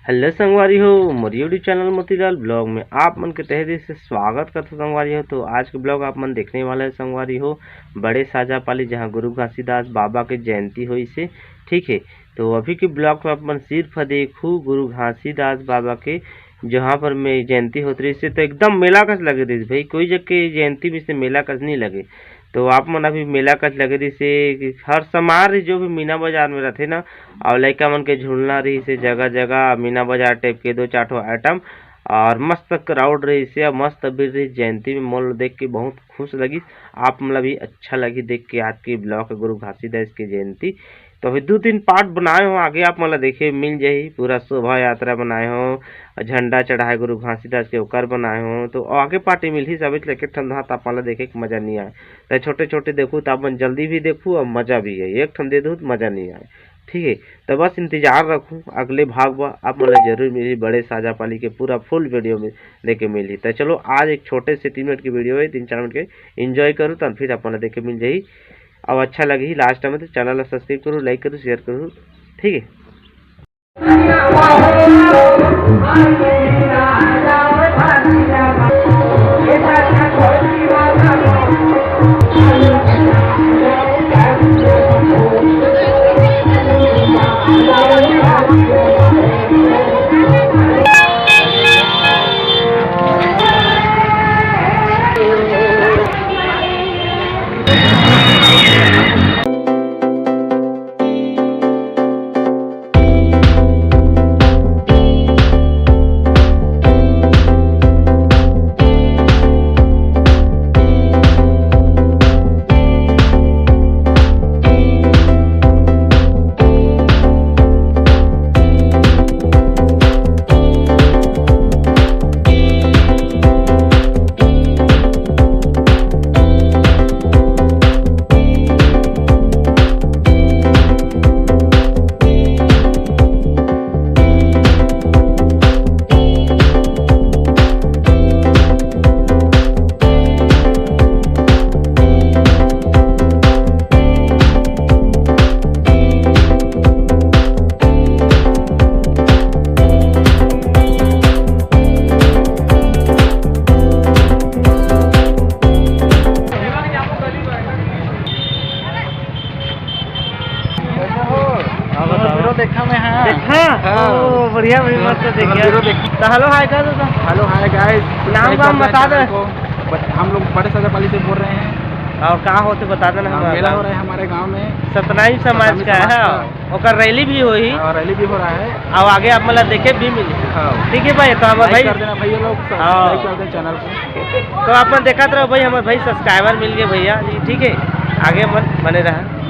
Hello संगवारी हो, मोर YouTube channel Motilal blog में आप मन के तहे दिल से स्वागत करते संगवारी हो। तो आज के ब्लॉग आप मन देखने वाले संगवारी हो बड़े साजापाली, जहां गुरु घासीदास बाबा की जयंती हुई से। ठीक है, तो अभी के ब्लॉग में अपन सिर्फ देखू गुरु घासीदास बाबा के जहाँ पर मैं जयंती होती रही से, तो एकदम मेला कस लगे रही भाई। कोई जगह जयंती में से मेला कस नहीं लगे। तो आप मन अभी मेला कस लगे रही से हर सामान जो भी मीना बाजार में रहते ना, और लड़का मन के झूलना रही से जगह जगह मीना बाजार टाइप के 2-4 ठो आइटम, और मस्त क्राउड रही से मस्त भीड़ रही जयंती में। मोल देख के बहुत खुश लगी, आप मतलब भी अच्छा लगी देख के आज के ब्लॉग गुरु घासीदास की जयंती। तो अभी 2-3 पार्ट बनाए हो, आगे आप मतलब देखे मिल जाही। पूरा शोभा यात्रा बनाए हो, झंडा चढ़ाए गुरु घासीदास के ओकर बनाए हो, तो आगे पार्टी मिल ही सब लेके ठंडा आप मतलब देखे के मजा नहीं आए। तो छोटे छोटे देखूँ तो अपन जल्दी भी देखूँ और मजा भी है, एक ठंडे दे दूँ तो मजा नहीं आए। ठीक है, तो बस इंतजार रखूँ अगले भाग बा आप मतलब जरूर मिली बड़े साजापाली के पूरा फुल वीडियो में देखे मिली। तो चलो आज एक छोटे से 3 मिनट की वीडियो है, 3-4 मिनट के एंजॉय करूँ तो फिर अपन देखे मिल जाही। अब अच्छा लगी लास्ट में तो चैनल सब्सक्राइब करूँ, लाइक करूँ, शेयर करूँ। ठीक है। देखा मैं हाँ देखा ओ बढ़िया भाई, मस्त देखिए। तो हेलो हाय कर दो। हेलो हाय गाइस, नाम वाम बता दो। हम लोग बड़े साजापाली से बोल रहे हैं। और कहाँ होते बता देना। मेला हो रहा है हमारे गांव में, सतनाई समाज का है और रैली भी हुई और रैली भी हो रहा है, और आगे आप मतलब देखे भी मिली। ठीक है भाई, तो हमारे भाई कर देना भैया लोग सब्सक्राइब कर दें चैनल को। तो आप देखा रहो भाई, हमारे भाई सब्सक्राइबर मिल गए भैया जी। ठीक है, आगे मन बने रहा।